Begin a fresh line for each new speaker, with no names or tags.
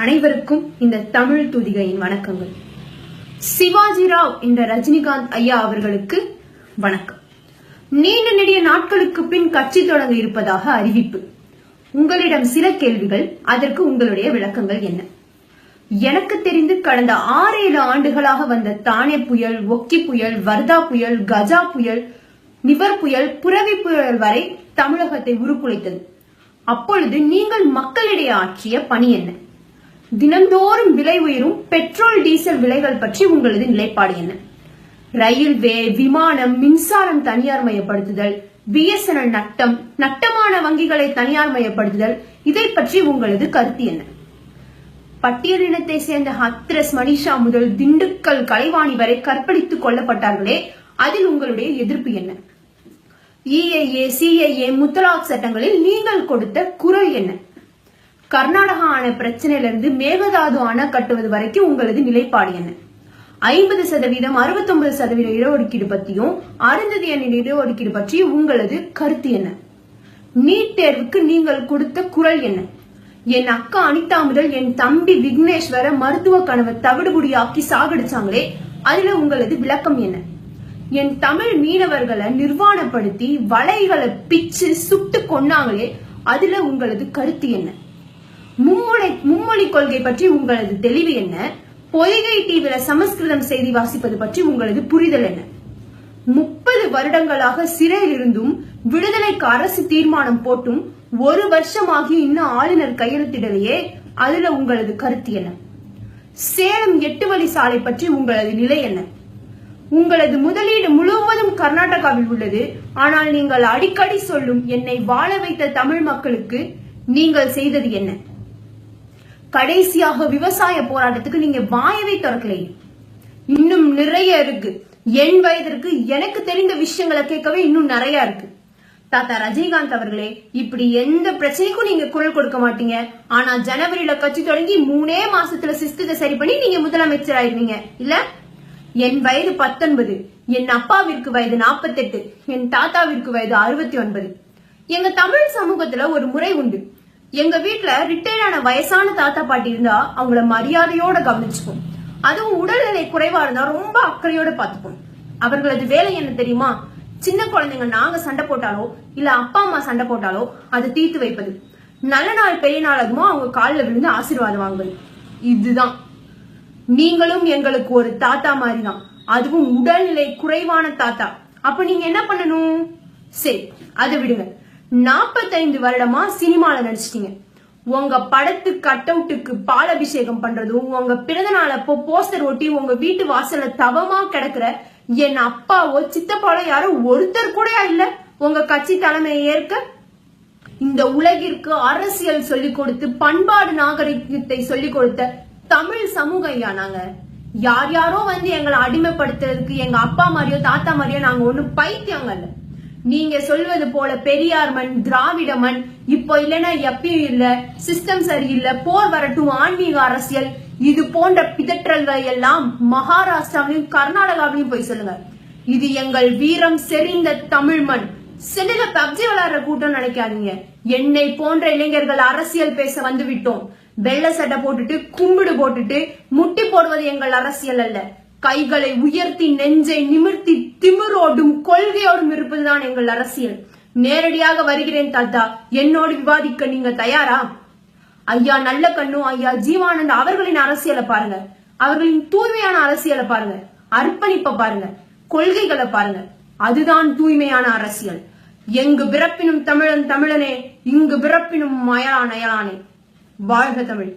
அனைவருக்கும் இந்த தமிழ் துதிகையின் வணக்கங்கள். சிவாஜி ராவ் என்ற ரஜினிகாந்த் ஐயா அவர்களுக்கு வணக்கம். நீண்ட நெடிய நாட்களுக்கு பின் கட்சி தொடங்க இருப்பதாக அறிவிப்பு. உங்களிடம் சில கேள்விகள், அதற்கு உங்களுடைய விளக்கங்கள் என்ன? எனக்கு தெரிந்து கடந்த 6-7 ஆண்டுகளாக வந்த தானே புயல், ஒக்கி புயல், வர்தா புயல், கஜா புயல், நிவர் புயல், புரவி புயல் வரை தமிழகத்தை உருக்குலைத்தது. அப்பொழுது நீங்கள் மக்களிடையே ஆற்றிய பணி என்ன? தினந்தோறும் விலை உயரும் பெட்ரோல் டீசல் விலைகள் பற்றி உங்களது நிலைப்பாடு என்ன? ரயில்வே, விமானம், மின்சாரம் தனியார் மயப்படுத்துதல், BSNL நட்டமான வங்கிகளை தனியார் மயப்படுத்துதல், இதை பற்றி உங்களது கருத்து என்ன? பட்டியலினத்தை சேர்ந்த ஹத்ரஸ் மனிஷா முதல் திண்டுக்கல் கலைவாணி வரை கற்பழித்துக் கொல்லப்பட்டார்களே, அதில் உங்களுடைய எதிர்ப்பு என்ன? EIA, CIA, முத்தலாக் சட்டங்களில் நீங்கள் கொடுத்த குரல் என்ன? கர்நாடகா அணை பிரச்சனையிலிருந்து மேகதாது அணை கட்டுவது வரைக்கும் உங்களது நிலைப்பாடு என்ன? 50%, 69% இடஒதுக்கீடு பற்றியும் அருந்ததி அணி இடஒதுக்கீடு பற்றி உங்களது கருத்து என்ன? நீட் தேர்வுக்கு நீங்கள் கொடுத்த குரல் என்ன? என் அக்கா அனிதா முதல் என் தம்பி விக்னேஷ் வர மருத்துவ கனவை தவிடுபுடியாக்கி சாகடிச்சாங்களே, அதுல உங்களது விளக்கம் என்ன? என் தமிழ் மீனவர்களை நிர்வாணப்படுத்தி வலைகளை பிச்சு சுட்டு கொன்னாங்களே, அதுல உங்களது கருத்து என்ன? மும்மொழி கொள்கை பற்றி உங்களது தெளிவு என்ன? பொய்கை டிவில சமஸ்கிருதம் செய்தி வாசிப்பது பற்றி உங்களது புரிதல் என்ன? 30 வருடங்களாக சிறையில் இருந்தும் விடுதலைக்கு அரசு தீர்மானம் போட்டும் 1 வருஷமாகி இன்னும் ஆளுநர் கையெழுத்திடலையே, அதுல உங்களது கருத்து என்ன? சேலம் 8 வழி சாலை பற்றி உங்களது நிலை என்ன? உங்களது முதலீடு முழுவதும் கர்நாடகாவில் உள்ளது. ஆனால் நீங்கள் அடிக்கடி சொல்லும் என்னை வாழ வைத்த தமிழ் மக்களுக்கு நீங்கள் செய்தது என்ன? கடைசியாக விவசாய போராட்டத்துக்கு நீங்க வாயவே திறக்கலையே. இன்னும் நிறைய இருக்கு. என் வயதிற்கு எனக்கு தெரிந்த விஷயங்களை கேட்கவே இன்னும் நிறைய இருக்கு. தாத்தா ரஜினிகாந்த் அவர்களே, இப்படி எந்த பிரச்சனைக்கும் நீங்க குரல் கொடுக்க மாட்டீங்க. ஆனா ஜனவரியில கட்சி தொடங்கி 3 மாசத்துல சிஸ்டத்தை சரி பண்ணி நீங்க முதலமைச்சர் ஆயிருவீங்க இல்ல? என் வயது 19, என் அப்பாவிற்கு வயது 48, என் தாத்தாவிற்கு வயது 69. எங்க தமிழ் சமூகத்துல ஒரு முறை உண்டு. எங்க வீட்டுல ரிட்டையர்டான வயசான தாத்தா பாட்டி இருந்தா அவங்கள மரியாதையோட கவனிச்சுப்போம். அதுவும் உடல்நிலை குறைவா இருந்தா ரொம்ப அக்கறையோட பாத்துப்போம். அவர்களது வேலை என்ன தெரியுமா? சின்ன குழந்தைங்க நாங்க சண்டை போட்டாலோ இல்ல அப்பா அம்மா சண்டை போட்டாலோ அதை தீர்த்து வைப்பது. நல்ல நாள் பெரிய நாள் அதுமோ அவங்க காலில் விழுந்து ஆசீர்வாதம் வாங்குவது. இதுதான். நீங்களும் எங்களுக்கு ஒரு தாத்தா மாதிரிதான், அதுவும் உடல்நிலை குறைவான தாத்தா. அப்ப நீங்க என்ன பண்ணணும்? சரி, அதை விடுங்க. 45 வருடமா சினிமால நடிச்சிட்டீங்க. உங்க படத்து கட் அவுட்டுக்கு பால் அபிஷேகம் பண்றதும், உங்க பிறந்த நாள் அப்போ போஸ்டர் ஒட்டி உங்க வீட்டு வாசல்ல தவமா கிடக்குற என் அப்பாவோ சித்தப்பாவோ யாரோ ஒருத்தர் கூட இல்ல உங்க கட்சி தலைமையை ஏற்க. இந்த உலகிற்கு அரசியல் சொல்லிக் கொடுத்து பண்பாடு நாகரிகத்தை சொல்லிக் கொடுத்த தமிழ் சமூகம் ஐயா நாங்க. யார் யாரோ வந்து எங்களை அடிமைப்படுத்துறதுக்கு எங்க அப்பா மாதிரியோ தாத்தா மாதிரியோ நாங்க ஒண்ணும் பைத்தியங்க இல்ல. நீங்க சொல்வது போல பெரியார் மண், திராவிட மண், இப்போ இல்லைன்னா எப்பயும் இல்ல, சிஸ்டம் சரியில்லை, போர் வரட்டும், ஆன்மீக அரசியல், இது போன்ற பிதற்றல்கள் எல்லாம் மகாராஷ்டிராவிலும் கர்நாடகாவிலும் போய் சொல்லுங்க. இது எங்கள் வீரம் செறிந்த தமிழ் மண். செல்லுல பப்ஜி விளையாடுற கூட்டம் நினைக்காதீங்க. என்னை போன்ற இளைஞர்கள் அரசியல் பேச வந்து விட்டோம். வெள்ளை சட்டை போட்டுட்டு கும்பிடு போட்டுட்டு முட்டி போடுவது எங்கள் அரசியல் அல்ல. கைகளை உயர்த்தி நெஞ்சை நிமிர்த்தி திமிரோடும் கொள்கையோடும் இருப்பதுதான் எங்கள் அரசியல். நேரடியாக வருகிறேன் தாத்தா, என்னோடு விவாதிக்க நீங்க தயாரா? ஐயா நல்ல கண்ணு, ஐயா ஜீவானந்த் அவர்களின் அரசியலை பாருங்க. அவர்களின் தூய்மையான அரசியலை பாருங்க. அர்ப்பணிப்பை பாருங்க. கொள்கைகளை பாருங்க. அதுதான் தூய்மையான அரசியல். எங்கு பிறப்பினும் தமிழன் தமிழனே, இங்கு பிறப்பினும் அயலான் அயலானே. வாழ்க தமிழ்.